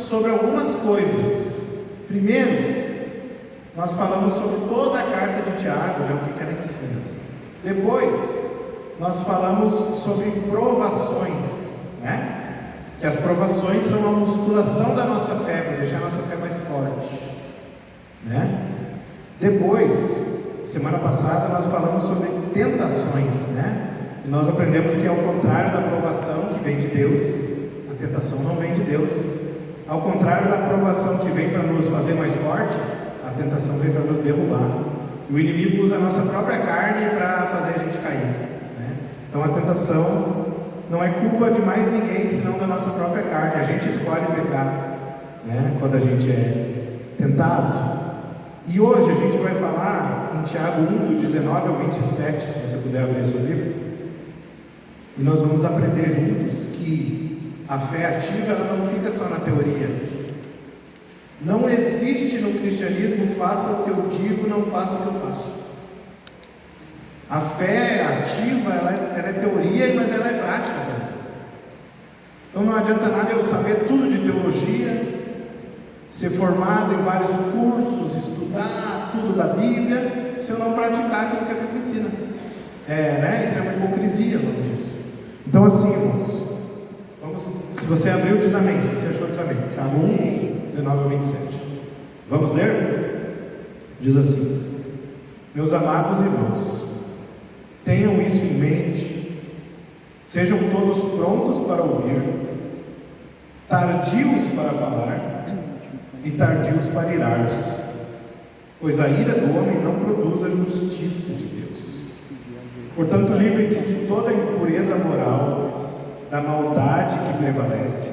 sobre algumas coisas. Primeiro, nós falamos sobre toda a carta de Tiago, né, o que ela ensina. Depois, nós falamos sobre provações, né? Que as provações são a musculação da nossa fé, para deixar a nossa fé mais forte, né? Depois, semana passada, nós falamos sobre tentações, né? E nós aprendemos que ao contrário da provação que vem de Deus, a tentação não vem de Deus. Ao contrário da provação que vem para nos fazer mais forte, a tentação vem para nos derrubar. E o inimigo usa a nossa própria carne para fazer a gente cair, né? Então a tentação não é culpa de mais ninguém, senão da nossa própria carne. A gente escolhe pecar, né, quando a gente é tentado. E hoje a gente vai falar em Tiago 1, do 19 ao 27, se você puder abrir o seu livro. E nós vamos aprender juntos que a fé ativa ela não fica só na teoria. Não existe no cristianismo faça o que eu digo, não faça o que eu faço. A fé ativa, ela é teoria, mas ela é prática também. Então não adianta nada eu saber tudo de teologia, ser formado em vários cursos, estudar tudo da Bíblia, se eu não praticar aquilo que a Bíblia ensina. Né? Isso é uma hipocrisia, o nome disso. Então assim, irmãos, se você abriu, diz amém. Se você achou, diz amém. Tiago 1, 19 ao 27. Vamos ler? Diz assim: meus amados irmãos, tenham isso em mente, sejam todos prontos para ouvir, tardios para falar e tardios para irar-se, pois a ira do homem não produz a justiça de Deus. Portanto, livrem-se de toda a impureza moral, da maldade que prevalece,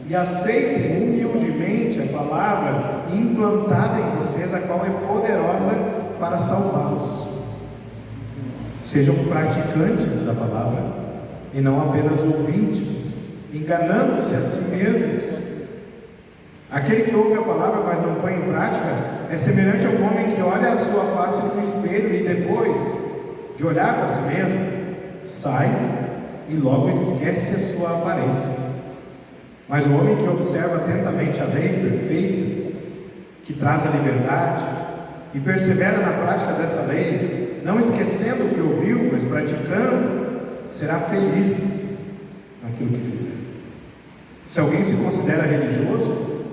e aceitem humildemente a palavra implantada em vocês, a qual é poderosa para salvá-los. Sejam praticantes da palavra e não apenas ouvintes, enganando-se a si mesmos. Aquele que ouve a palavra, mas não põe em prática, é semelhante a um homem que olha a sua face no espelho e depois de olhar para si mesmo, sai e logo esquece a sua aparência. Mas o homem que observa atentamente a lei perfeita, que traz a liberdade, e persevera na prática dessa lei, não esquecendo o que ouviu, mas praticando, será feliz naquilo que fizer. Se alguém se considera religioso,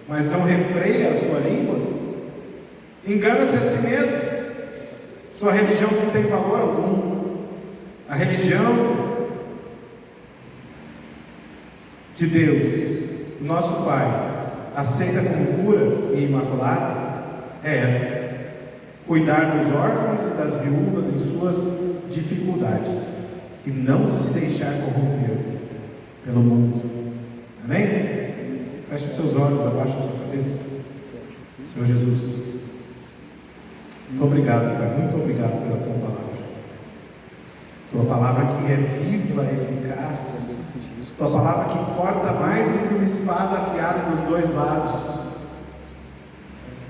mas não refreia a sua língua, engana-se a si mesmo. Sua religião não tem valor algum. A religião de Deus, nosso Pai, aceita como pura e imaculada, é essa: cuidar dos órfãos e das viúvas em suas dificuldades e não se deixar corromper pelo mundo. Amém? Feche seus olhos, abaixa a sua cabeça. Senhor Jesus, muito obrigado, Pai, muito obrigado pela Tua palavra. Tua palavra que é viva, eficaz, Tua palavra que corta mais do que uma espada afiada dos dois lados.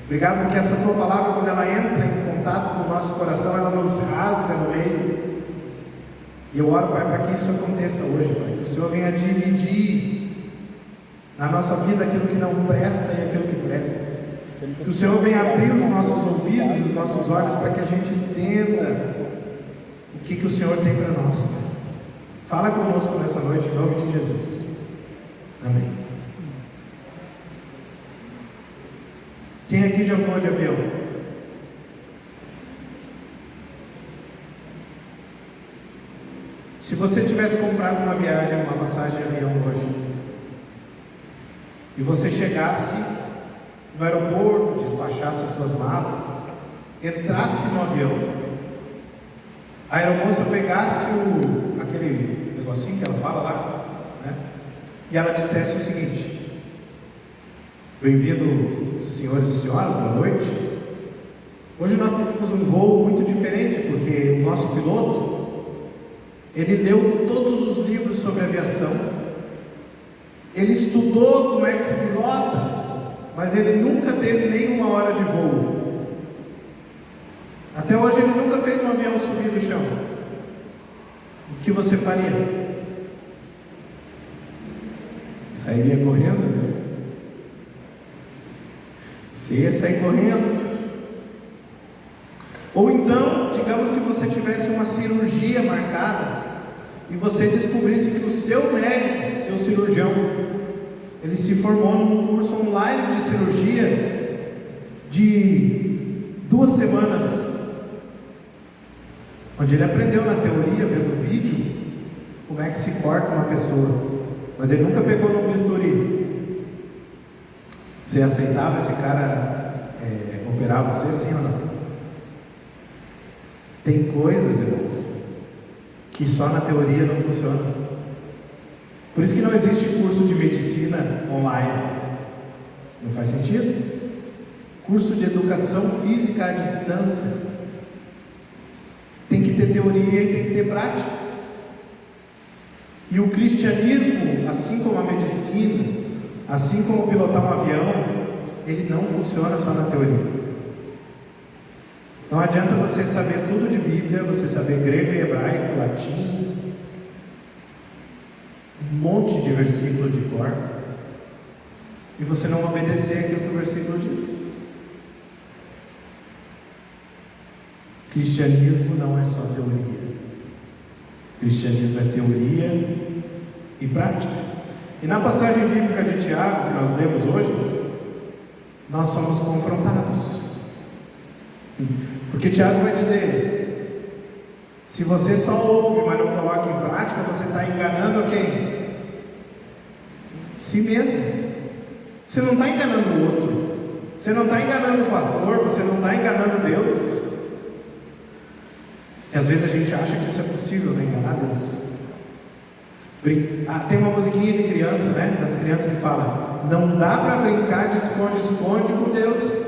Obrigado porque essa Tua palavra, quando ela entra em contato com o nosso coração, ela nos rasga no meio. E eu oro, Pai, para que isso aconteça hoje, Pai, que o Senhor venha dividir na nossa vida aquilo que não presta e aquilo que presta. Que o Senhor venha abrir os nossos ouvidos, os nossos olhos, para que a gente entenda o que o Senhor tem para nós, Pai. Fala conosco nessa noite, em nome de Jesus. Amém. Quem aqui já voou de avião? Se você tivesse comprado uma viagem, uma passagem de avião hoje, e você chegasse no aeroporto, despachasse as suas malas, entrasse no avião, a aeromoça pegasse aquele negocinho que ela fala lá, né? E ela dissesse o seguinte: bem-vindo, senhores e senhoras, boa noite. Hoje nós temos um voo muito diferente, porque o nosso piloto, ele leu todos os livros sobre aviação, ele estudou como é que se pilota, mas ele nunca teve nenhuma hora de voo. Até hoje ele nunca fez um avião subir do chão. O que você faria? Sairia correndo, né? Você ia sair correndo. Ou então, digamos que você tivesse uma cirurgia marcada e você descobrisse que o seu médico, seu cirurgião, ele se formou num curso online de cirurgia de 2 semanas, onde ele aprendeu na teoria, vendo vídeo, como é que se corta uma pessoa, mas ele nunca pegou num bisturi. Você aceitava esse cara operar você, sim ou não? Tem coisas, irmãos, que só na teoria não funcionam. Por isso que não existe curso de medicina online. Não faz sentido? Curso de educação física à distância. Tem que ter teoria e tem que ter prática. E o cristianismo, assim como a medicina, assim como pilotar um avião, ele não funciona só na teoria. Não adianta você saber tudo de Bíblia, você saber grego e hebraico, latim, um monte de versículo de cor, e você não obedecer aquilo que o versículo diz. Cristianismo não é só teoria. Cristianismo é teoria e prática. E na passagem bíblica de Tiago, que nós lemos hoje, nós somos confrontados. Porque Tiago vai dizer: se você só ouve, mas não coloca em prática, você está enganando a quem? Si mesmo. Você não está enganando o outro, você não está enganando o pastor, você não está enganando Deus. Que às vezes a gente acha que isso é possível, né? Enganar Deus. Tem uma musiquinha de criança, né? Das crianças que fala: não dá para brincar de esconde-esconde com Deus.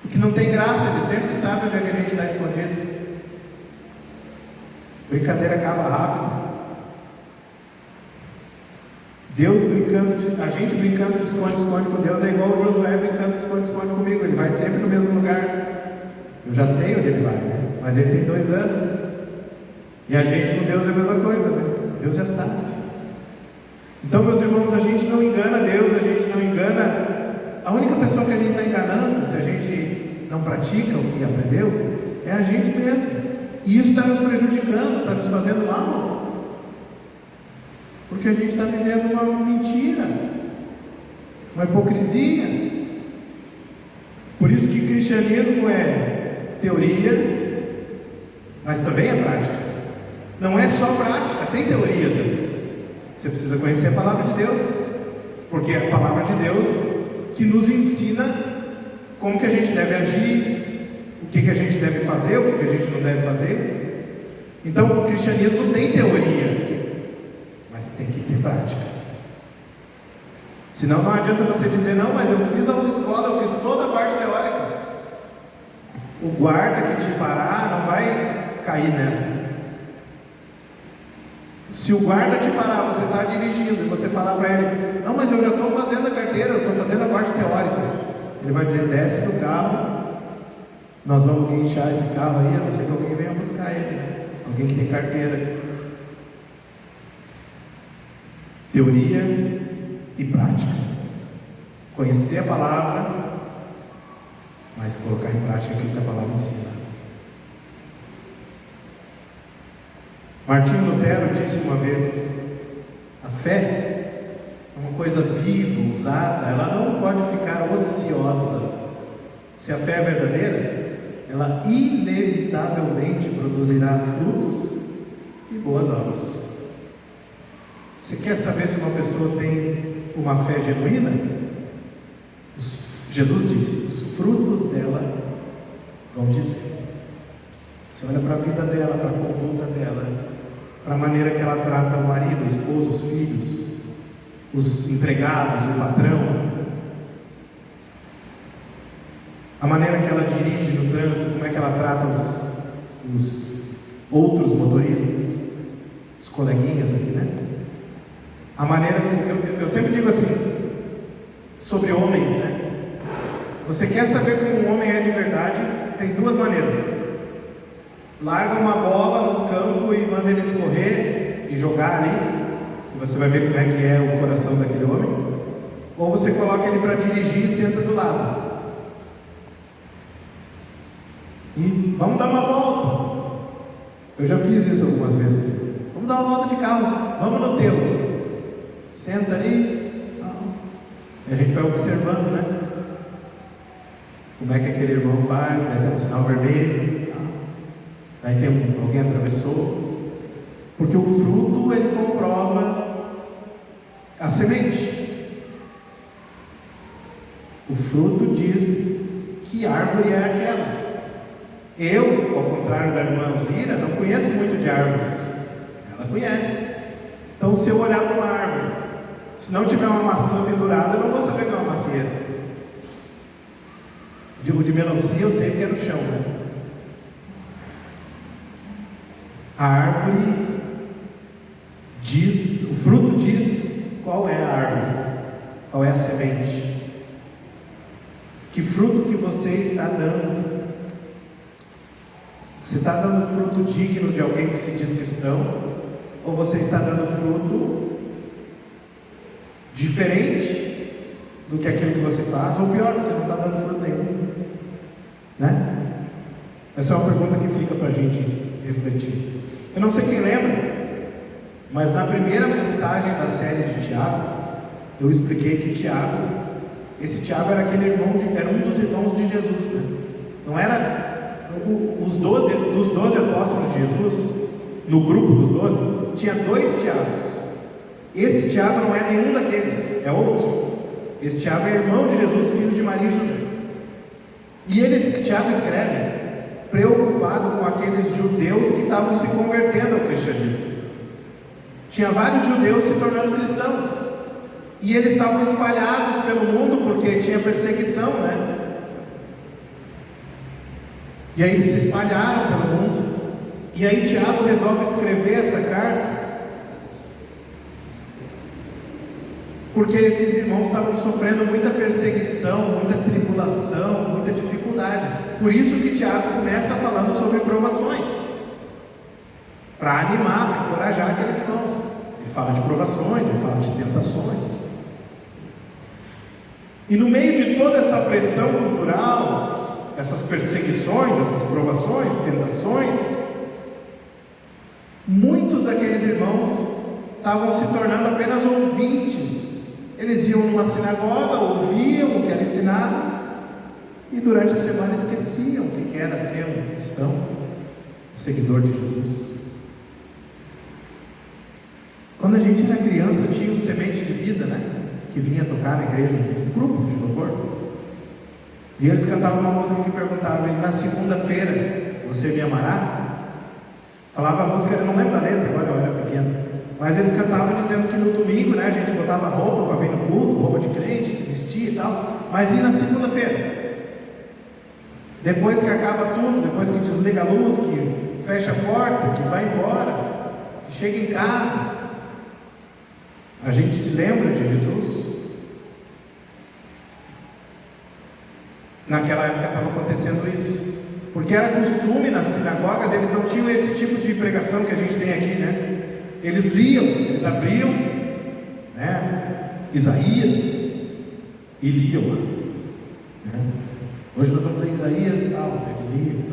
Porque não tem graça, ele sempre sabe onde é que a gente está escondido. Brincadeira acaba rápido. A gente brincando de esconde-esconde com Deus é igual o Josué brincando de esconde-esconde comigo. Ele vai sempre no mesmo lugar. Eu já sei onde ele vai, né? Mas ele tem 2 anos. E a gente com Deus é a mesma coisa, né? Deus já sabe. Então, meus irmãos, a gente não engana Deus, a gente não engana. A única pessoa que a gente está enganando, se a gente não pratica o que aprendeu, é a gente mesmo. E isso está nos prejudicando, está nos fazendo mal. Porque a gente está vivendo uma mentira, uma hipocrisia. Por isso que cristianismo é teoria, mas também é prática. Não é só prática, tem teoria também. Você precisa conhecer a palavra de Deus, porque é a palavra de Deus que nos ensina como que a gente deve agir, o que a gente deve fazer, o que a gente não deve fazer. Então o cristianismo tem teoria, mas tem que ter prática. Senão não adianta você dizer: não, mas eu fiz autoescola, eu fiz toda a parte teórica. O guarda que te parar não vai cair nessa. Se o guarda te parar, você está dirigindo, e você falar para ele: não, mas eu já estou fazendo a carteira, eu estou fazendo a parte teórica. Ele vai dizer: desce do carro, nós vamos guinchar esse carro aí, a não ser que alguém venha buscar ele, alguém que tem carteira. Teoria e prática. Conhecer a palavra, mas colocar em prática aquilo que a palavra ensina. Martinho Lutero disse uma vez: a fé é uma coisa viva, usada, ela não pode ficar ociosa. Se a fé é verdadeira, ela inevitavelmente produzirá frutos e boas obras. Você quer saber se uma pessoa tem uma fé genuína? Jesus disse: os frutos dela vão dizer. Você olha para a vida dela, para a conduta dela, para a maneira que ela trata o marido, o esposo, os filhos, os empregados, o patrão, a maneira que ela dirige no trânsito, como é que ela trata os outros motoristas, os coleguinhas aqui, né? A maneira que eu sempre digo assim sobre homens, né? Você quer saber como um homem é de verdade? Tem 2 maneiras: larga uma bola no campo e manda ele escorrer e jogar ali, que você vai ver como é que é o coração daquele homem. Ou você coloca ele para dirigir e senta do lado. E vamos dar uma volta. Eu já fiz isso algumas vezes. Vamos dar uma volta de carro. Vamos no teu. Senta ali. E a gente vai observando, né? Como é que aquele irmão faz. Daí tem um sinal vermelho. Daí tem alguém atravessou. Porque o fruto, ele comprova a semente. O fruto diz que árvore é aquela. Eu, ao contrário da irmã Alzira, não conheço muito de árvores. Ela conhece. Então, se eu olhar para uma árvore, se não tiver uma maçã pendurada, eu não vou saber que é uma macieira. Digo, de melancia eu sei que é no chão, né? A árvore diz, o fruto diz qual é a árvore, qual é a semente. Que fruto que você está dando? Você está dando fruto digno de alguém que se diz cristão? Ou você está dando fruto diferente do que aquilo que você faz? Ou pior, você não está dando fruto nenhum, né? Essa é uma pergunta que fica para a gente refletir. Eu não sei quem lembra, mas na primeira mensagem da série de Tiago, eu expliquei que esse Tiago era era um dos irmãos de Jesus, né? Não era dos 12 apóstolos de Jesus. No grupo dos 12 tinha 2 Tiagos. Esse Tiago não é nenhum daqueles, é outro. Esse Tiago é irmão de Jesus, filho de Maria e José. E Tiago escreve preocupado com aqueles judeus que estavam se convertendo ao cristianismo. Tinha vários judeus se tornando cristãos. E eles estavam espalhados pelo mundo porque tinha perseguição, né? E aí eles se espalharam pelo mundo. E aí Tiago resolve escrever essa carta porque esses irmãos estavam sofrendo muita perseguição, muita tribulação, muita dificuldade. Por isso que Tiago começa falando sobre provações, para animar, para encorajar aqueles irmãos. Ele fala de provações, ele fala de tentações. E no meio de toda essa pressão cultural, essas perseguições, essas provações, tentações, muitos daqueles irmãos estavam se tornando apenas ouvintes. Eles iam numa sinagoga, ouviam o que era ensinado e durante a semana esqueciam o que era ser um cristão, um seguidor de Jesus. Quando a gente era criança, tinha um semente de vida, né? Que vinha tocar na igreja, um grupo de louvor. E eles cantavam uma música que perguntava: na segunda-feira você me amará? Falava a música, eu não lembro da letra, agora eu era pequeno. Mas eles cantavam dizendo que no domingo, né, a gente botava roupa para vir no culto, roupa de crente, se vestia e tal. Mas e na segunda-feira? Depois que acaba tudo, depois que desliga a luz, que fecha a porta, que vai embora, que chega em casa, a gente se lembra de Jesus? Naquela época estava acontecendo isso, porque era costume nas sinagogas, eles não tinham esse tipo de pregação que a gente tem aqui, né? Eles liam, eles abriam, né, Isaías e liam, né? Hoje nós vamos ler Isaías, tal, eles liam.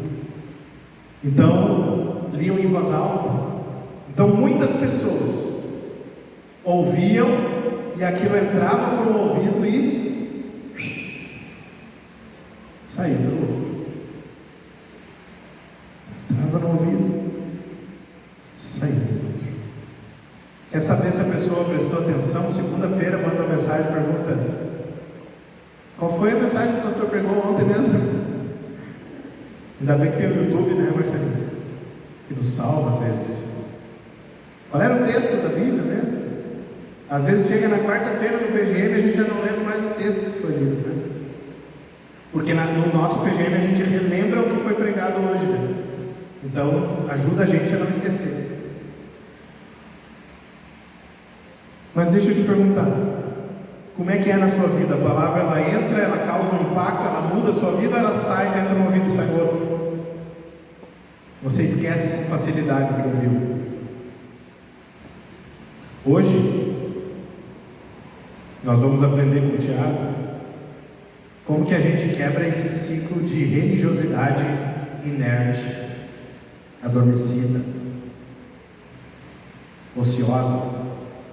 Então, liam em voz alta. Então, muitas pessoas ouviam e aquilo entrava por um ouvido e saía pelo outro. Entrava no ouvido, saía pelo outro. Quer saber se a pessoa prestou atenção? Segunda-feira manda uma mensagem e pergunta: qual foi a mensagem que o pastor pregou ontem mesmo? Ainda bem que tem o YouTube, né, Marcelinho? Que nos salva às vezes. Qual era o texto da Bíblia mesmo? Às vezes chega na quarta-feira no PGM e a gente já não lembra mais o texto que foi lido, né? Porque no nosso PGM a gente relembra o que foi pregado hoje, né? Então ajuda a gente a não esquecer. Mas deixa eu te perguntar, como é que é na sua vida? A palavra, ela entra, ela causa um impacto, ela muda a sua vida, ou ela sai, entra no ouvido e sai no outro? Você esquece com facilidade o que ouviu. Hoje, Nós vamos aprender com o Tiago como que a gente quebra esse ciclo de religiosidade inerte, adormecida, ociosa,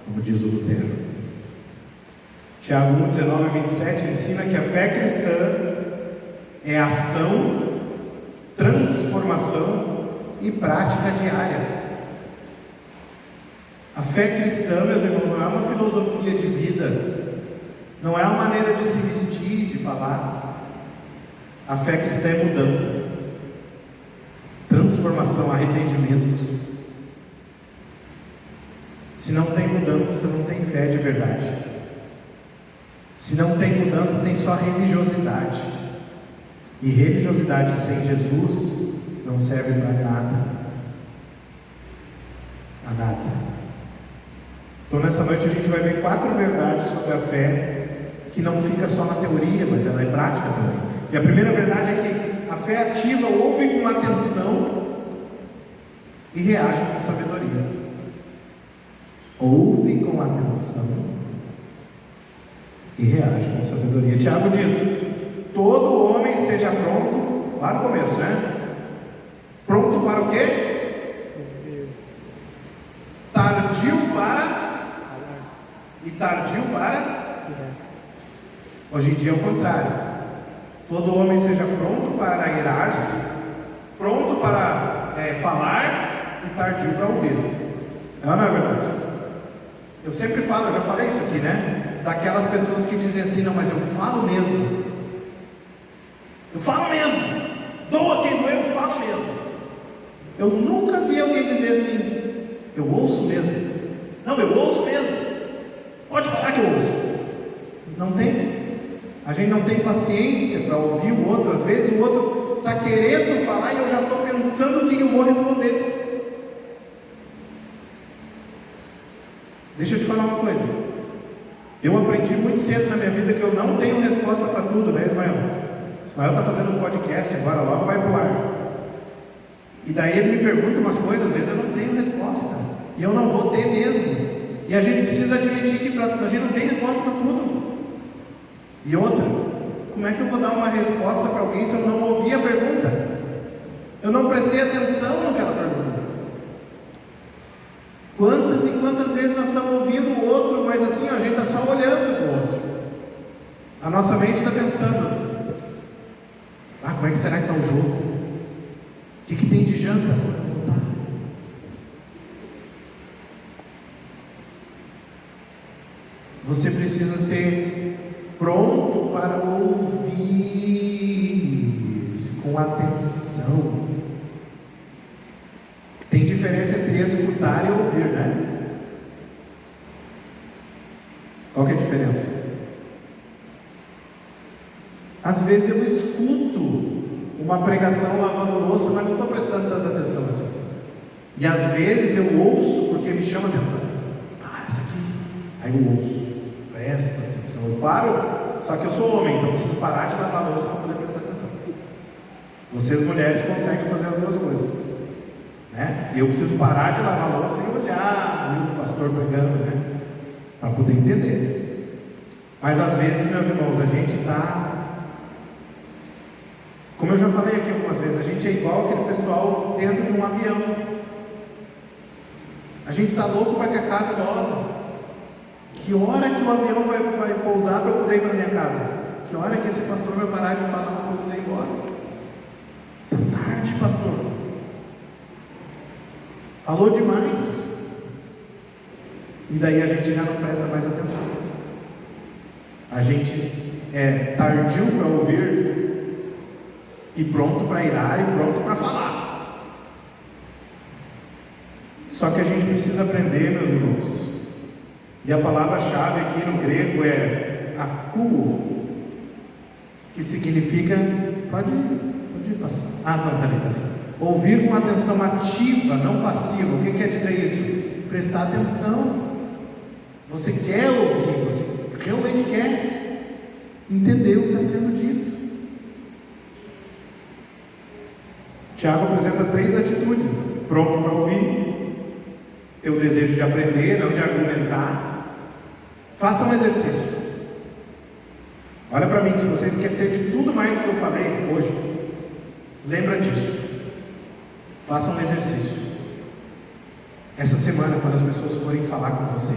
como diz o Lutero. Tiago 1, 19 e 27 ensina que a fé cristã é ação, transformação e prática diária. A fé cristã, meus irmãos, não é uma filosofia de vida, não é uma maneira de se vestir, de falar. A fé cristã é mudança, transformação, arrependimento. Se não tem mudança, não tem fé de verdade. Se não tem mudança, tem só religiosidade. E religiosidade sem Jesus não serve para nada. A nada. Então nessa noite a gente vai ver 4 verdades sobre a fé, que não fica só na teoria, mas ela é prática também. E a primeira verdade é que a fé ativa ouve com atenção e reage com sabedoria. Ouve com atenção e reage com sabedoria. Tiago diz: todo homem seja pronto, lá no começo, né? Pronto para o quê? Tardio para e tardio para. Hoje em dia é o contrário. Todo homem seja pronto para irar-se, pronto para falar e tardio para ouvir. Não é verdade? Eu sempre falo, eu já falei isso aqui, né? Daquelas pessoas que dizem assim: não, mas eu falo mesmo. Eu falo mesmo. Doa quem doer, eu falo mesmo. Eu nunca vi alguém dizer assim: eu ouço mesmo. Não, eu ouço mesmo. Pode falar que eu ouço. Não tem. A gente não tem paciência para ouvir o outro. Às vezes o outro está querendo falar e eu já estou pensando o que eu vou responder. Deixa eu te falar uma coisa. Eu aprendi muito cedo na minha vida que eu não tenho resposta para tudo, né, Ismael? Ismael está fazendo um podcast agora, logo vai pro ar. E daí ele me pergunta umas coisas, às vezes eu não tenho resposta. E eu não vou ter mesmo. E a gente precisa admitir que a gente não tem resposta para tudo. E outra, como é que eu vou dar uma resposta para alguém se eu não ouvi a pergunta? Eu não prestei atenção naquela pergunta. Quantas e quantas vezes nós estamos ouvindo o outro, mas assim, a gente está só olhando para o outro. A nossa mente está pensando: como é que será que está o jogo? O que tem de janta? Não tá. Você precisa ser pronto para ouvir com atenção. Tem diferença entre escutar e ouvir, né? Qual que é a diferença? Às vezes eu escuto uma pregação lavando louça, mas não estou prestando tanta atenção assim. E às vezes eu ouço porque me chama atenção. Isso aqui. Aí eu ouço. Presta atenção. Eu paro, só que eu sou homem, então preciso parar de lavar louça para poder prestar atenção. Vocês mulheres conseguem fazer as duas coisas, né? Eu preciso parar de lavar louça e olhar o pastor pregando, né? Para poder entender. Mas às vezes, meus irmãos, a gente está, como eu já falei aqui algumas vezes, a gente é igual aquele pessoal dentro de um avião. A gente está louco para que acabe logo. Que hora que o avião vai pousar para eu poder ir para minha casa? Que hora que esse pastor vai parar de falar para eu poder ir embora? Está tarde, pastor. Falou demais. E daí a gente já não presta mais atenção. A gente é tardio para ouvir e pronto para irar e pronto para falar. Só que a gente precisa aprender, meus irmãos. E a palavra-chave aqui no grego é akuo, que significa, pode passar. Não, tá ali. Ouvir com atenção ativa, não passiva. O que quer dizer isso? Prestar atenção. Você quer ouvir, você realmente quer entender o que está sendo dito. Tiago apresenta 3 atitudes: pronto para ouvir, ter o desejo de aprender, não de argumentar. Faça um exercício. Olha para mim, se você esquecer de tudo mais que eu falei hoje, lembra disso. Faça um exercício. Essa semana, quando as pessoas forem falar com você,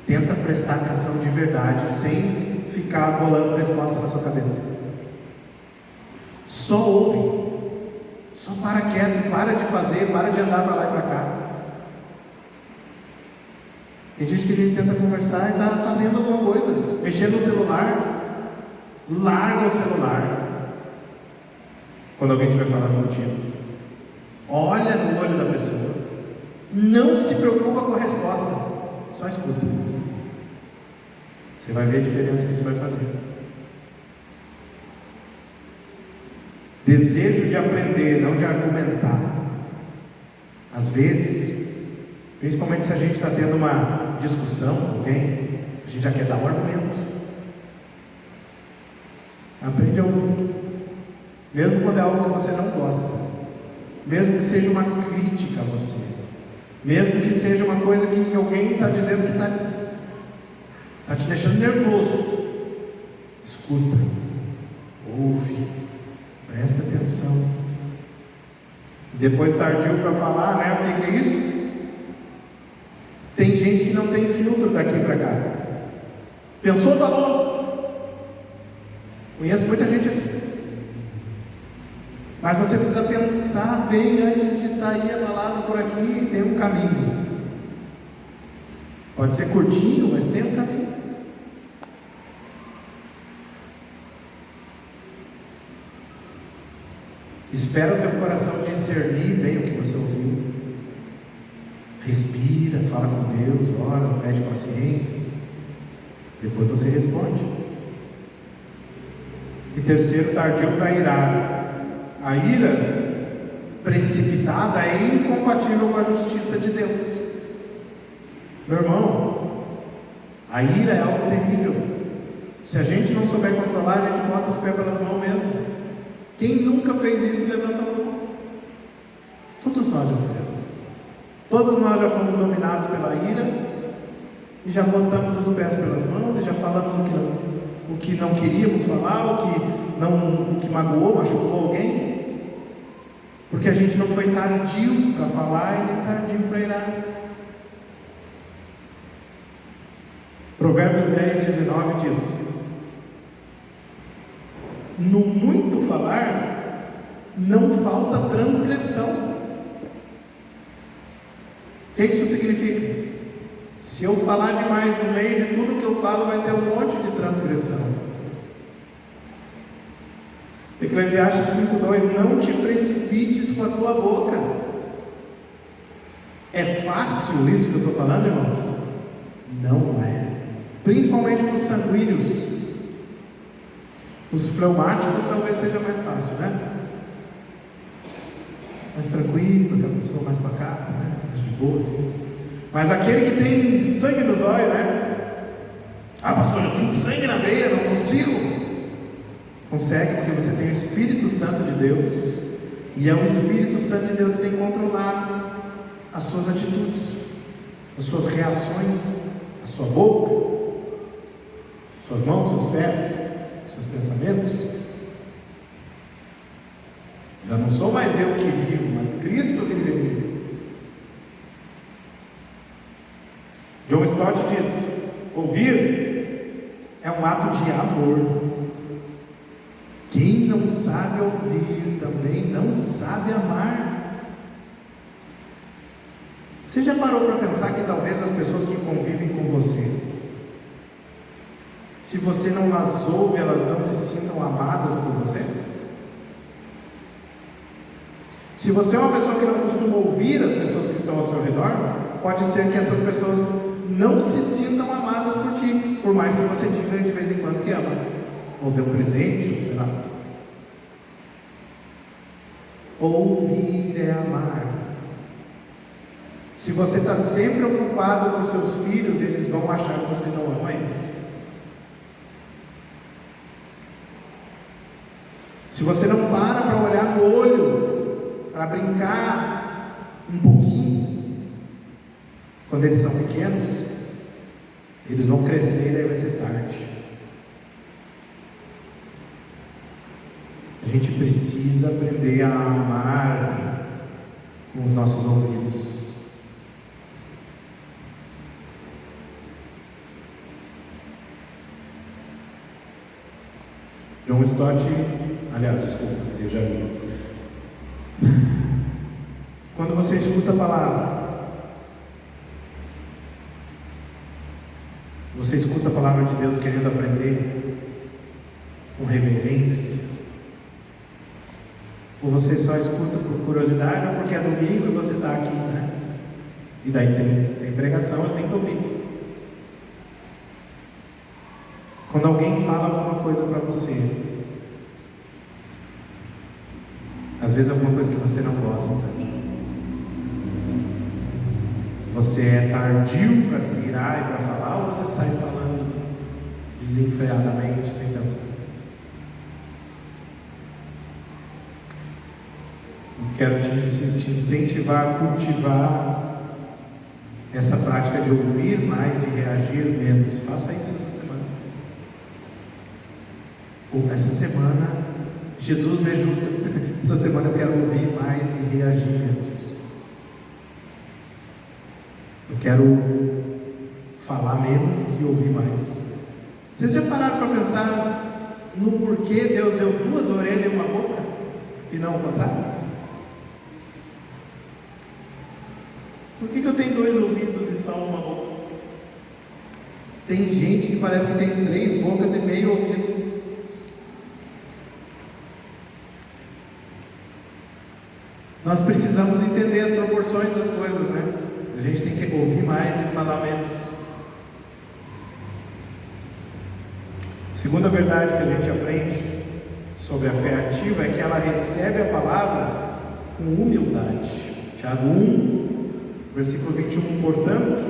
tenta prestar atenção de verdade, sem ficar bolando resposta na sua cabeça. Só ouve. Só para quieto, para de fazer, para de andar para lá e para cá. Tem gente que a gente tenta conversar e está fazendo alguma coisa, mexendo no celular. Larga o celular quando alguém estiver falando contigo. Olha no olho da pessoa. Não se preocupa com a resposta, só escuta. Você vai ver a diferença que isso vai fazer. Desejo de aprender, não de argumentar. Às vezes, principalmente se a gente está tendo uma discussão com alguém, a gente já quer dar um argumento. Aprende a ouvir, mesmo quando é algo que você não gosta, mesmo que seja uma crítica a você, mesmo que seja uma coisa que alguém está dizendo que está te deixando nervoso. Escuta, ouve, presta atenção. Depois tardio para falar, né? O que é isso? Tem gente que não tem filtro daqui para cá. Pensou, falou. Conheço muita gente assim. Mas você precisa pensar bem antes de sair a palavra por aqui. Tem um caminho. Pode ser curtinho, mas tem um caminho. Espera o teu coração discernir bem o que você ouviu. Respira, fala com Deus, ora, pede paciência. Depois você responde. E terceiro, tardio para irar. A ira precipitada é incompatível com a justiça de Deus. Meu irmão, a ira é algo terrível. Se a gente não souber controlar, a gente bota os pés pelas mãos mesmo. Quem nunca fez isso, levanta a mão. Todos nós já fizemos. Todos nós já fomos dominados pela ira e já botamos os pés pelas mãos e já falamos o que não queríamos falar, o que magoou, machucou alguém, porque a gente não foi tardio para falar e nem tardio para irar. Provérbios 10:19 diz: no muito falar não falta transgressão. O que isso significa? Se eu falar demais no meio de tudo que eu falo, vai ter um monte de transgressão. Eclesiastes 5:2: não te precipites com a tua boca. É fácil isso que eu estou falando, irmãos? Não é. Principalmente para os sanguíneos. Os fleumáticos talvez seja mais fácil, né? Mais tranquilo, porque a pessoa mais pacata, né? Mais de boa, assim. Mas aquele que tem sangue nos olhos, né? Ah, pastor, eu tenho sangue na veia, não consigo. Consegue, porque você tem o Espírito Santo de Deus. E é o Espírito Santo de Deus que tem que controlar as suas atitudes, as suas reações, a sua boca, suas mãos, seus pés, seus pensamentos. Já não sou mais eu que vivo, mas Cristo que vive em mim. John Stott diz: ouvir é um ato de amor. Quem não sabe ouvir também não sabe amar. Você já parou para pensar que talvez as pessoas que convivem com você, se você não as ouve, elas não se sintam amadas por você? Se você é uma pessoa que não costuma ouvir as pessoas que estão ao seu redor, pode ser que essas pessoas não se sintam amadas por ti, por mais que você diga de vez em quando que ama, ou dê um presente, ou sei lá. Ouvir é amar. Se você está sempre ocupado com seus filhos, eles vão achar que você não ama eles. Se você não para olhar no olho, para brincar um pouquinho, quando eles são pequenos, eles vão crescer e aí vai ser tarde. A gente precisa aprender a amar com os nossos ouvidos. John Stott, aliás, desculpa, eu já li. Quando você escuta a palavra, você escuta a palavra de Deus querendo aprender com reverência, ou você só escuta por curiosidade, ou porque é domingo e você está aqui, né? E daí tem pregação, eu tenho que ouvir. Quando alguém fala alguma coisa para você, às vezes alguma coisa que você não gosta, você é tardio para se irar e para falar, ou você sai falando desenfreadamente, sem pensar? Eu quero te incentivar a cultivar essa prática de ouvir mais e reagir menos. Faça isso essa semana. Ou essa semana, Jesus me ajuda. Essa semana eu quero ouvir mais e reagir menos. Eu quero falar menos e ouvir mais. Vocês já pararam para pensar no porquê Deus deu 2 orelhas e uma boca e não o contrário? Por que eu tenho 2 ouvidos e só uma boca? Tem gente que parece que tem 3 bocas e meio ouvido. Nós precisamos entender as proporções das coisas, né? A gente tem que ouvir mais e falar menos. Segunda verdade que a gente aprende sobre a fé ativa é que ela recebe a palavra com humildade. Tiago 1, versículo 21, portanto,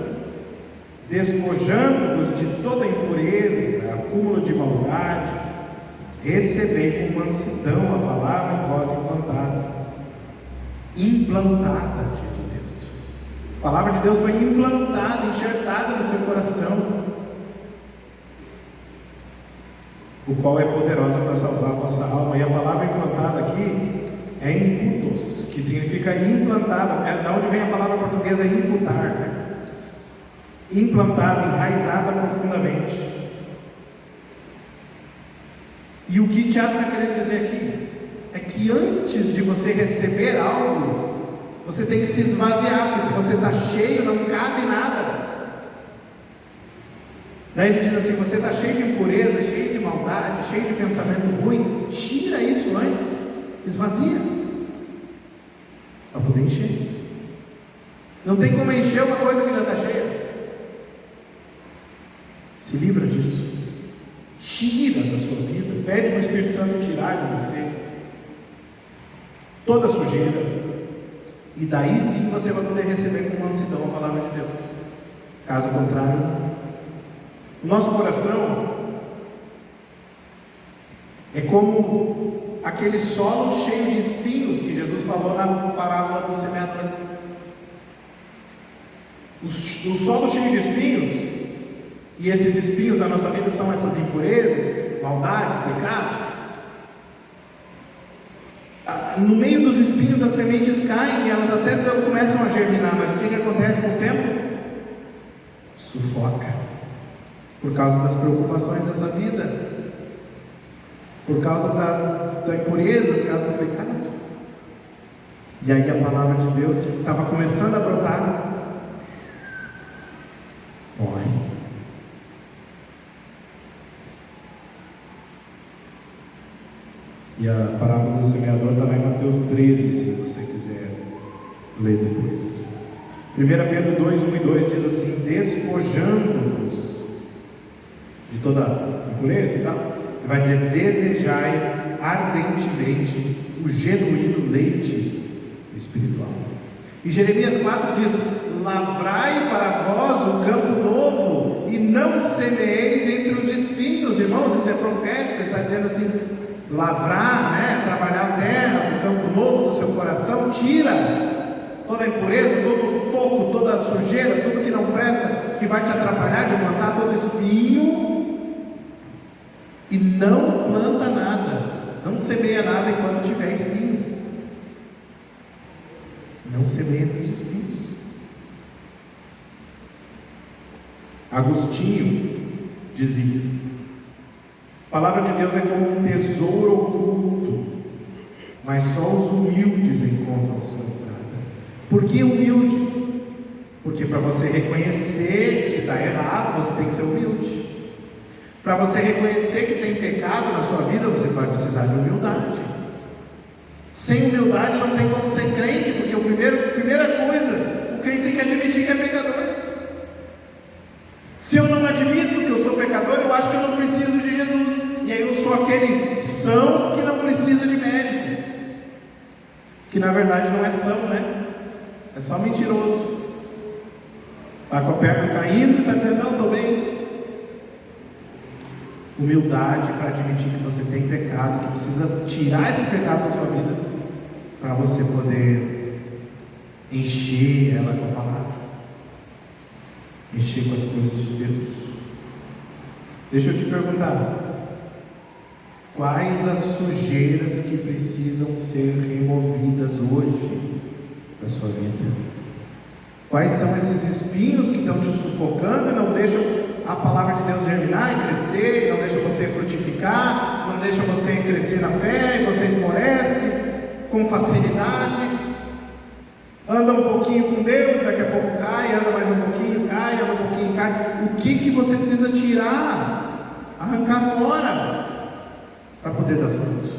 despojando-vos de toda impureza, acúmulo de maldade, recebei com mansidão a palavra em vós implantada, diz o texto. A palavra de Deus foi implantada, enxertada no seu coração, o qual é poderosa para salvar a vossa alma. E a palavra implantada aqui é imputos, que significa implantada, é da onde vem a palavra portuguesa imputar, né? Implantada, enraizada profundamente. E o que Tiago está querendo dizer aqui é que antes de você receber algo, você tem que se esvaziar, porque se você está cheio, não cabe nada. Daí ele diz assim: você está cheio de impureza, cheio de maldade, cheio de pensamento ruim, tira isso antes, esvazia, para poder encher. Não tem como encher uma coisa que já está cheia. Se livra disso, tira da sua vida, pede para o Espírito Santo tirar de você toda a sujeira, e daí sim você vai poder receber com mansidão a palavra de Deus. Caso contrário, não. O nosso coração é como aquele solo cheio de espinhos que Jesus falou na parábola do semeador. O solo cheio de espinhos, e esses espinhos da nossa vida são essas impurezas, maldades, pecados. No meio dos espinhos as sementes caem e elas até começam a germinar, mas o que acontece com o tempo? Sufoca, por causa das preocupações dessa vida, por causa da impureza, por causa do pecado. E aí a palavra de Deus, que estava começando a brotar, morre. E a parábola do semeador está lá em Mateus 13, se você quiser ler depois. 1 Pedro 2, 1 e 2 diz assim: despojando-vos de toda impureza e tal, ele vai dizer: desejai ardentemente o genuíno leite espiritual. E Jeremias 4 diz: lavrai para vós o campo novo e não semeeis entre os espinhos. Irmãos, isso é profético. Ele está dizendo assim: lavrar, né? Trabalhar a terra do campo novo do seu coração, tira toda a impureza, todo o toco, toda a sujeira, tudo que não presta, que vai te atrapalhar de plantar, todo espinho, e não planta nada, não Não semeia nada enquanto tiver espinho. Não semeia entre os espinhos. Agostinho dizia: a palavra de Deus é como um tesouro oculto, mas só os humildes encontram a sua entrada. Por que humilde? Porque para você reconhecer que está errado, você tem que ser humilde. Para você reconhecer que tem pecado na sua vida, você vai precisar de humildade. Sem humildade não tem como ser crente, porque a primeira coisa, o crente tem que admitir que é pecador. Se eu não admito que eu sou pecador, eu acho que eu não preciso de Jesus. E aí eu sou aquele são que não precisa de médico. Que na verdade não é são, né? É só mentiroso. Está com a perna caindo e está dizendo, não, estou bem. Humildade para admitir que você tem pecado, que precisa tirar esse pecado da sua vida, para você poder encher ela com a palavra, encher com as coisas de Deus. Deixa eu te perguntar, quais as sujeiras que precisam ser removidas hoje da sua vida? Quais são esses espinhos que estão te sufocando e não deixam a palavra de Deus germinar e crescer, não deixa você frutificar, não deixa você crescer na fé, e você esmorece com facilidade, anda um pouquinho com Deus, daqui a pouco cai, anda mais um pouquinho, cai, anda um pouquinho, cai. O que você precisa tirar, arrancar fora, para poder dar fruto?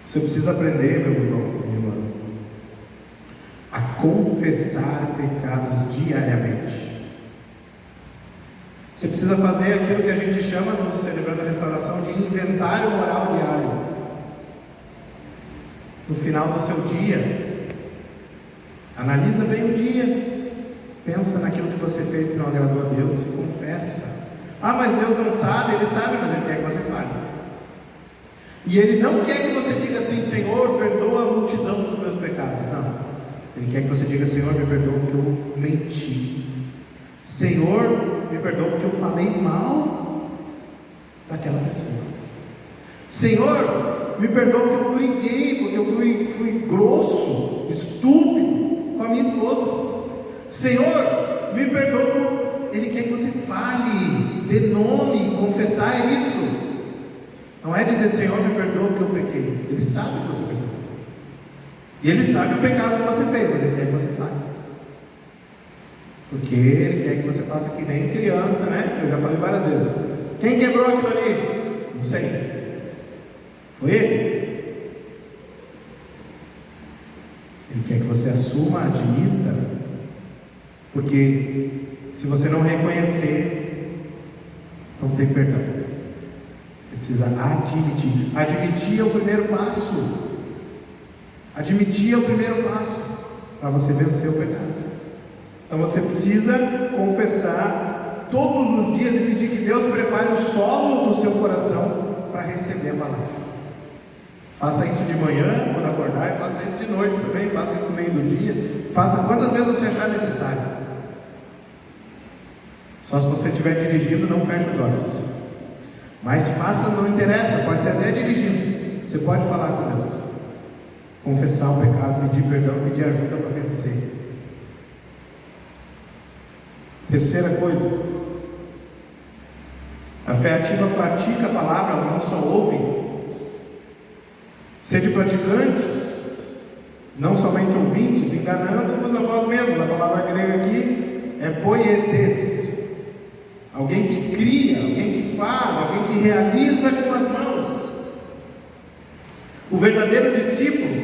Você precisa aprender, meu irmão, minha irmã, a confessar pecados diariamente. Você precisa fazer aquilo que a gente chama, no Celebrando a Restauração, de inventário moral diário. No final do seu dia, analisa bem o dia, pensa naquilo que você fez que não agradou a Deus e confessa. Ah, mas Deus não sabe. Ele sabe, mas Ele quer que você fale. E Ele não quer que você diga assim: Senhor, perdoa a multidão dos meus pecados. Não. Ele quer que você diga: Senhor, me perdoa porque eu menti. Senhor, me perdoa porque eu falei mal daquela pessoa. Senhor, me perdoa porque eu briguei, porque eu fui grosso, estúpido com a minha esposa. Senhor, me perdoa. Ele quer que você fale, dê nome, confessar isso. Não é dizer: Senhor, me perdoa porque eu pequei. Ele sabe que você pecou. E Ele sabe o pecado que você fez, mas Ele quer que você fale. Porque Ele quer que você faça que nem criança, né? Eu já falei várias vezes. Quem quebrou aquilo ali? Não sei. Foi Ele. Ele quer que você assuma, admita. Porque se você não reconhecer, não tem perdão. Você precisa admitir. Admitir é o primeiro passo. Admitir é o primeiro passo para você vencer o pecado. Então você precisa confessar todos os dias e pedir que Deus prepare o solo do seu coração para receber a palavra. Faça isso de manhã, quando acordar, e faça isso de noite também. Faça isso no meio do dia. Faça quantas vezes você achar necessário. Só se você estiver dirigindo, não feche os olhos. Mas faça, não interessa, pode ser até dirigindo. Você pode falar com Deus, confessar o pecado, pedir perdão, pedir ajuda para vencer. Terceira coisa, a fé ativa pratica a palavra, ela não só ouve. Sede praticantes, não somente ouvintes, enganando-vos a vós mesmos. A palavra grega aqui é poietes. Alguém que cria, alguém que faz, alguém que realiza com as mãos. O verdadeiro discípulo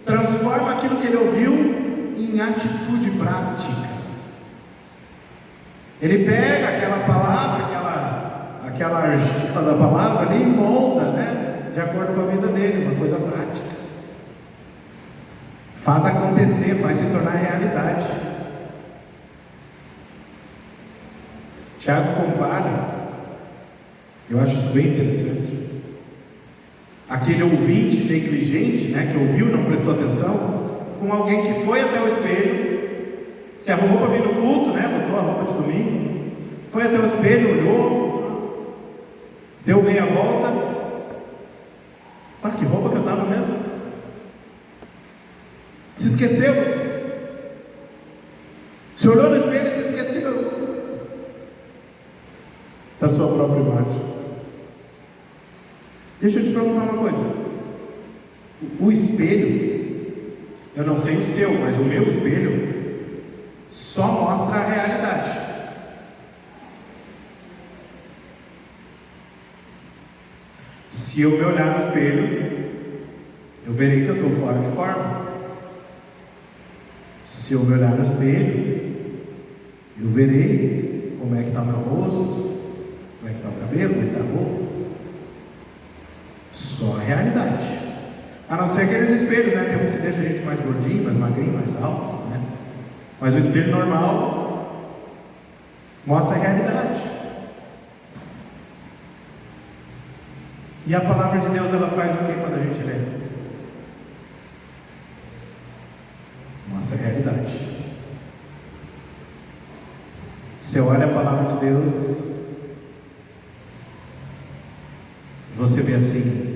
transforma aquilo que ele ouviu em atitude prática. Ele pega aquela palavra, aquela argila da palavra ali e molda, né, de acordo com a vida dele, uma coisa prática. Faz acontecer, faz se tornar realidade. Tiago compara, eu acho isso bem interessante, aquele ouvinte negligente, né, que ouviu, não prestou atenção, com alguém que foi até o espelho, se arrumou para vir no culto, né, botou a roupa de domingo, foi até o espelho, olhou, Deu meia volta. Ah, que roupa que eu estava mesmo? Se esqueceu. Se olhou no espelho e se esqueceu da sua própria imagem. Deixa eu te perguntar uma coisa. O espelho, eu não sei o seu, mas o meu espelho só mostra a realidade. Se eu me olhar no espelho, eu verei que eu estou fora de forma. Se eu me olhar no espelho, eu verei como é que está o meu rosto, como é que está o cabelo, como é que está a roupa. Só a realidade. A não ser aqueles espelhos, né? Temos que deixar a gente mais gordinho, mais magrinho, mais alto, né? Mas o espelho normal mostra a realidade. E a palavra de Deus, ela faz o que quando a gente lê? Mostra a realidade. Você olha a palavra de Deus, você vê assim,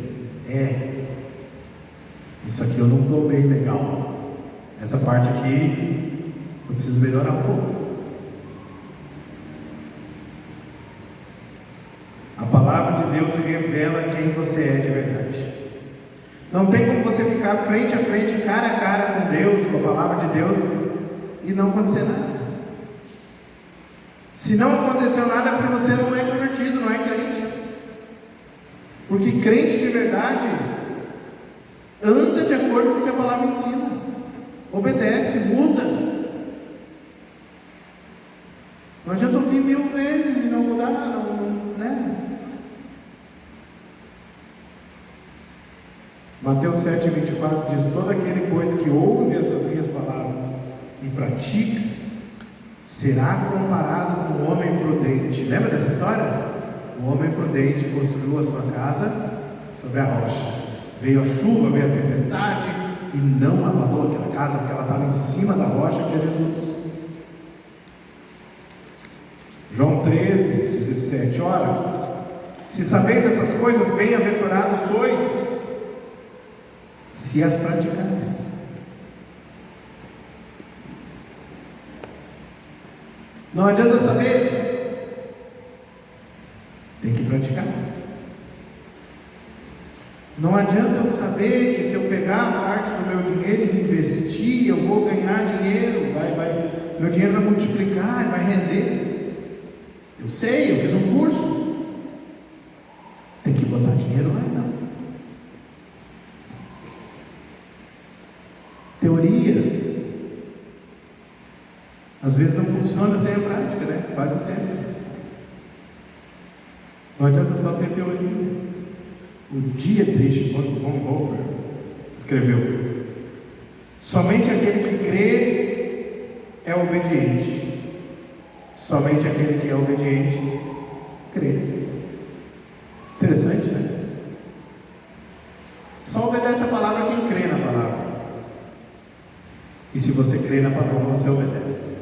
isso aqui eu não estou bem legal. Essa parte aqui, eu preciso melhorar um pouco. A palavra de Deus revela quem você é de verdade. Não tem como você ficar frente a frente, cara a cara com Deus, com a palavra de Deus, e não acontecer nada. Se não aconteceu nada, é porque você não é convertido, não é crente. Porque crente de verdade anda de acordo com o que a palavra ensina, obedece, muda. Não adianta ouvir 1000 vezes e não mudar, né? Mateus 7,24 diz: todo aquele, pois, que ouve essas minhas palavras e pratica, será comparado com o homem prudente. Lembra dessa história? O homem prudente construiu a sua casa sobre a rocha. Veio a chuva, veio a tempestade e não abalou aquela casa, porque ela estava em cima da rocha, que é Jesus. João 13:17. Ora, se sabeis essas coisas, bem-aventurados sois, se as praticais. Não adianta saber, tem que praticar. Não adianta eu saber que se eu pegar parte do meu dinheiro e investir, eu vou ganhar dinheiro, meu dinheiro vai multiplicar, vai render. Eu sei, eu fiz um curso. Tem que botar dinheiro lá, não. Teoria às vezes não funciona sem a prática, né? Quase sempre. Não adianta só ter teoria. O Dietrich Bonhoeffer escreveu: somente aquele que crê é obediente. Somente aquele que é obediente crê. Interessante, né? Só obedece a palavra quem crê na palavra. E se você crê na palavra, você obedece.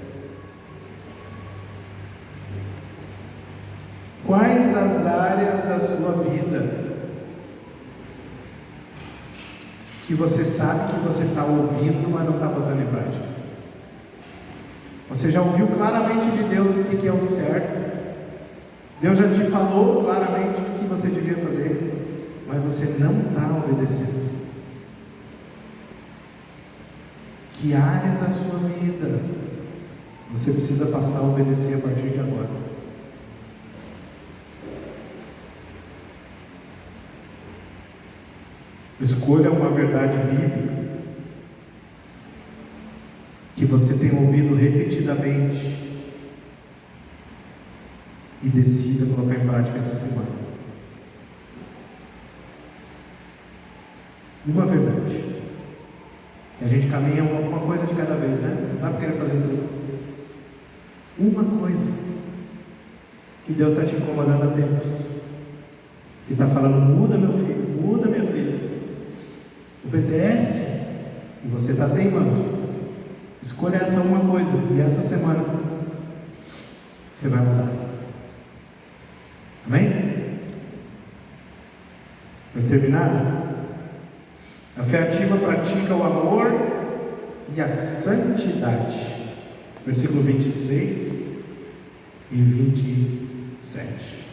Quais as áreas da sua vida que você sabe que você está ouvindo, mas não está botando em prática? Você já ouviu claramente de Deus o que é o certo? Deus já te falou claramente o que você devia fazer, mas você não está obedecendo. Que área da sua vida você precisa passar a obedecer a partir de agora? Escolha uma verdade bíblica que você tem ouvido repetidamente e decida colocar em prática essa semana. Uma verdade. Que a gente caminha uma coisa de cada vez, né? Não dá para querer fazer tudo. Uma coisa que Deus está te incomodando há tempos. Ele está falando: muda, meu filho, muda, minha filha. Obedece. E você está teimando. Escolha essa uma coisa, e essa semana você vai mudar. Amém? terminar, a fé ativa pratica o amor e a santidade. Versículo 26 e 27.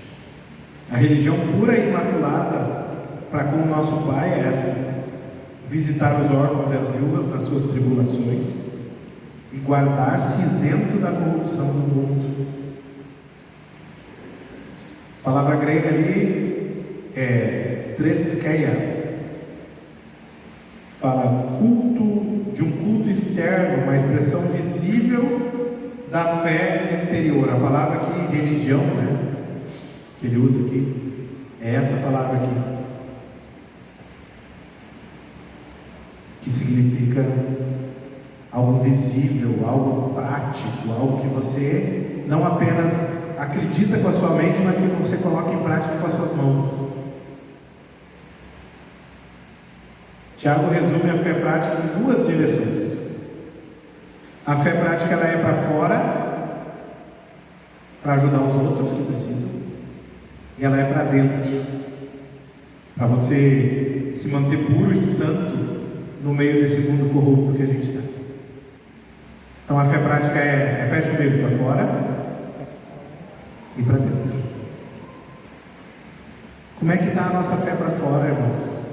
A religião pura e imaculada para com o nosso Pai é essa: visitar os órfãos e as viúvas nas suas tribulações e guardar-se isento da corrupção do mundo. A palavra grega ali é treskeia, fala culto, de um culto externo, uma expressão visível da fé interior. A palavra aqui, religião, né, que ele usa aqui, é essa palavra aqui, que significa algo visível, algo prático, algo que você não apenas acredita com a sua mente, mas que você coloca em prática com as suas mãos. Tiago resume a fé prática em duas direções. A fé prática, ela é para fora, para ajudar os outros que precisam, e ela é para dentro, para você se manter puro e santo no meio desse mundo corrupto que a gente está. Então a fé prática é, repete comigo, para fora e para dentro. Como é que está a nossa fé para fora, irmãos?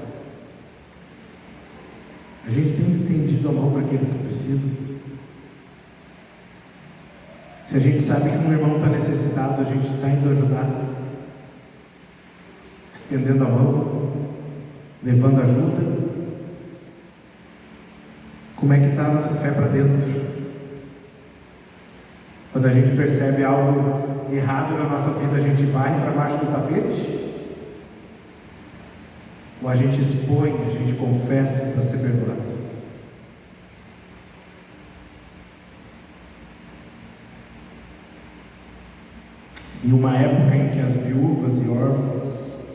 A gente tem estendido a mão para aqueles que precisam? Se a gente sabe que um irmão está necessitado, a gente está indo ajudar, estendendo a mão, levando ajuda? Como é que está a nossa fé para dentro? Quando a gente percebe algo errado na nossa vida, a gente vai para baixo do tapete? Ou a gente expõe, a gente confessa para ser perdoado? Em uma época em que as viúvas e órfãos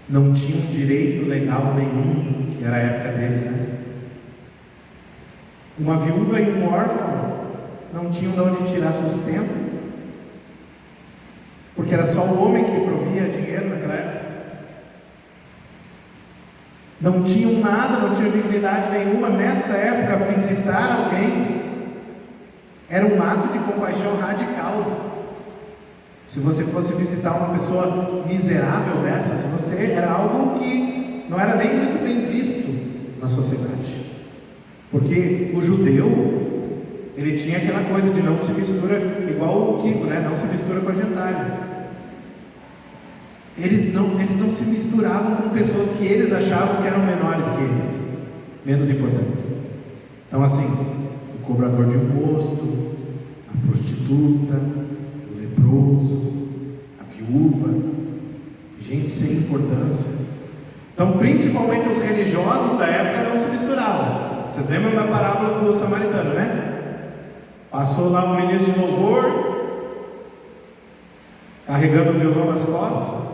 não tinham direito legal nenhum, que era a época deles, né? Uma viúva e um órfão não tinham de onde tirar sustento, porque era só o homem que provia dinheiro naquela época. Não tinham nada, não tinham dignidade nenhuma. Nessa época, visitar alguém era um ato de compaixão radical. Se você fosse visitar uma pessoa miserável dessas, você era algo que não era nem muito bem visto na sociedade, porque o judeu, ele tinha aquela coisa de não se mistura, igual o Kiko, né? Não se mistura com a gentalha. Eles não se misturavam com pessoas que eles achavam que eram menores que eles, menos importantes. Então assim, o cobrador de imposto, a prostituta, o leproso, a viúva, gente sem importância. Então principalmente os religiosos da época não se misturavam. Vocês lembram da parábola do samaritano, né? Passou lá um ministro de louvor, carregando o violão nas costas.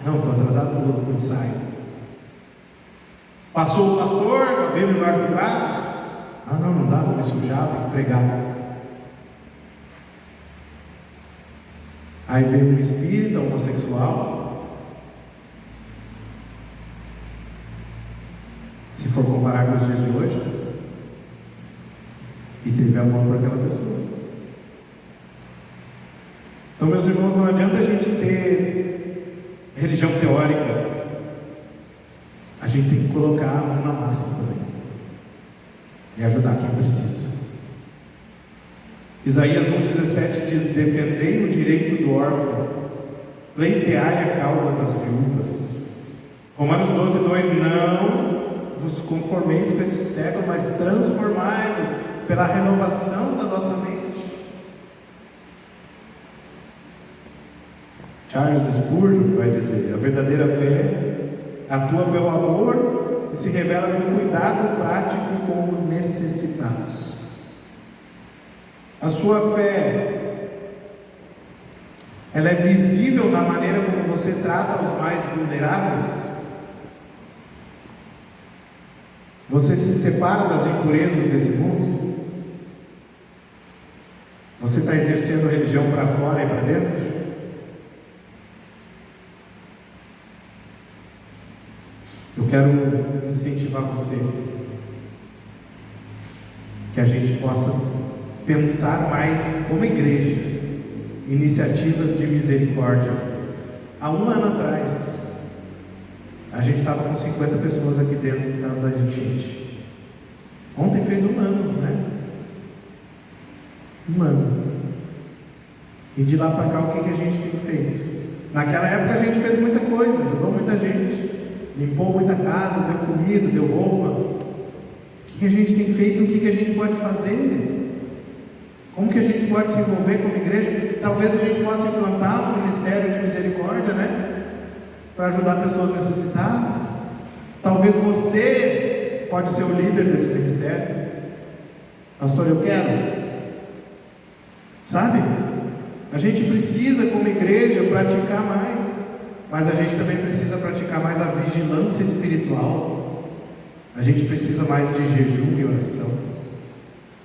Não, estou atrasado para o ensaio. Passou o pastor, com a Bíblia embaixo do braço. Não dá, vou me sujar, tem que pregar. Aí veio um espírita homossexual. Se for comparar com os dias de hoje, e teve amor por aquela pessoa. Então, meus irmãos, não adianta a gente ter religião teórica, a gente tem que colocar a mão na massa também e ajudar quem precisa. Isaías 1,17 diz: defendei o direito do órfão, pleiteai a causa das viúvas. Romanos 12,2: não vos conformeis com este século, mas transformai-vos pela renovação da vossa mente. Charles Spurgeon vai dizer: a verdadeira fé atua pelo amor e se revela no cuidado prático com os necessitados. A sua fé, ela é visível na maneira como você trata os mais vulneráveis. Você se separa das impurezas desse mundo. Você está exercendo a religião para fora e para dentro? quero incentivar você, que a gente possa pensar mais como igreja, iniciativas de misericórdia. Há um ano atrás, a gente estava com 50 pessoas aqui dentro por causa da enchente. Ontem fez um ano, né? Um ano. E de lá para cá, o que a gente tem feito? Naquela época a gente fez muita coisa, ajudou muita gente, limpou muita casa, deu comida, deu roupa. O que a gente tem feito? O que a gente pode fazer? Como que a gente pode se envolver como igreja? Talvez a gente possa implantar um ministério de misericórdia, né? Para ajudar pessoas necessitadas. Talvez você pode ser o líder desse ministério. Pastor, eu quero. Sabe? A gente precisa, como igreja, praticar mais, mas a gente também precisa praticar mais a vigilância espiritual. A gente precisa mais de jejum e oração.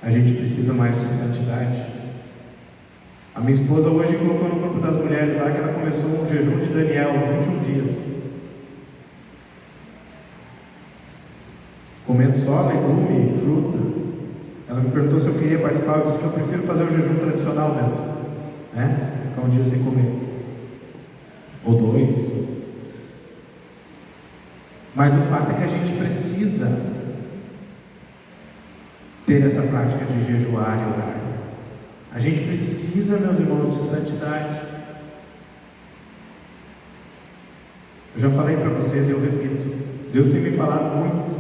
A gente precisa mais de santidade. A minha esposa hoje colocou no grupo das mulheres lá que ela começou um jejum de Daniel, 21 dias. Comendo só legume, fruta. Ela me perguntou se eu queria participar. Eu disse que eu prefiro fazer o jejum tradicional mesmo, né? Ficar um dia sem comer, ou 2. Mas o fato é que a gente precisa ter essa prática de jejuar e orar. A gente precisa, meus irmãos, de santidade. Eu já falei para vocês e eu repito, Deus tem me falado muito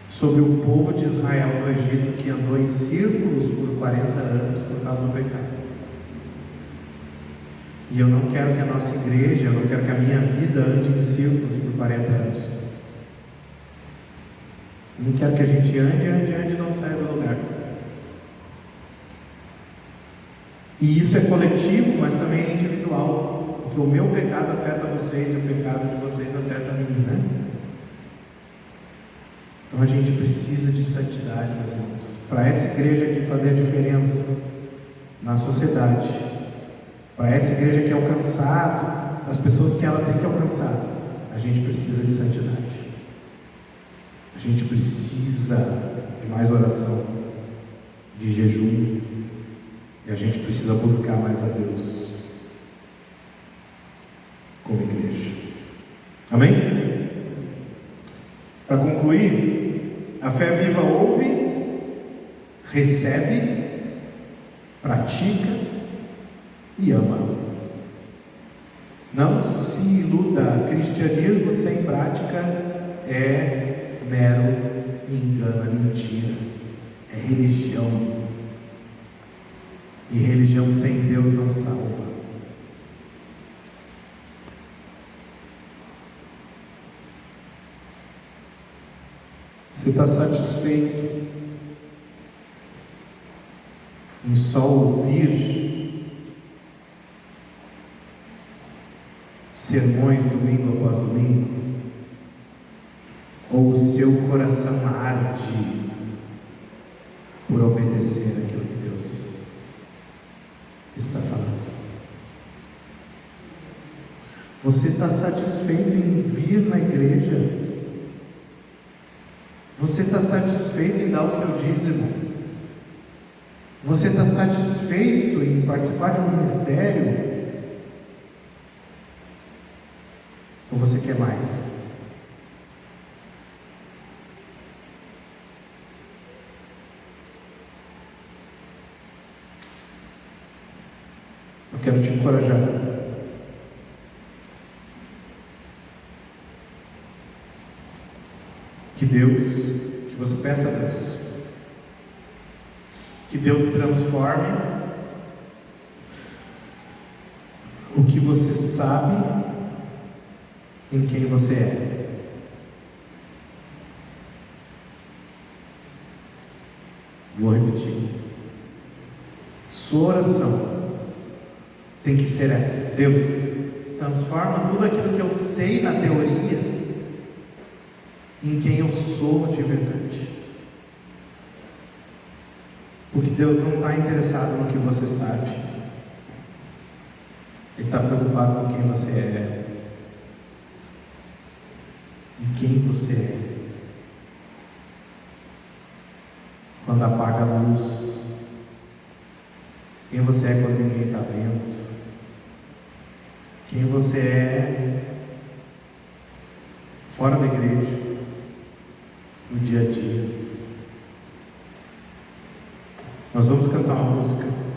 sobre o povo de Israel no Egito, que andou em círculos por 40 anos por causa do pecado. E eu não quero que a nossa igreja, eu não quero que a minha vida ande em círculos por 40 anos. Eu não quero que a gente ande e não saia do lugar. E isso é coletivo, mas também é individual, porque o meu pecado afeta vocês e o pecado de vocês afeta a mim, né? Então a gente precisa de santidade, meus irmãos, para essa igreja aqui fazer a diferença na sociedade, para essa igreja que é alcançado, as pessoas que ela tem que alcançar, a gente precisa de santidade. A gente precisa de mais oração, de jejum, e a gente precisa buscar mais a Deus como igreja. Amém? Para concluir, a fé viva ouve, recebe, pratica e ama. Não se iluda, cristianismo sem prática é mero engano, mentira, é religião. E religião sem Deus não salva. Você está satisfeito em só ouvir sermões domingo após domingo? Ou o seu coração arde por obedecer aquilo que Deus está falando? Você está satisfeito em vir na igreja? Você está satisfeito em dar o seu dízimo? Você está satisfeito em participar de um ministério? Ou você quer mais? Eu quero te encorajar. Que você peça a Deus, que Deus transforme o que você sabe em quem você é. Vou repetir. Sua oração tem que ser essa: Deus, transforma tudo aquilo que eu sei na teoria em quem eu sou de verdade. Porque Deus não está interessado no que você sabe, Ele está preocupado com quem você é. de quem você é. Quando apaga a luz, quem você é quando ninguém está vendo, quem você é fora da igreja, no dia a dia. Nós vamos cantar uma música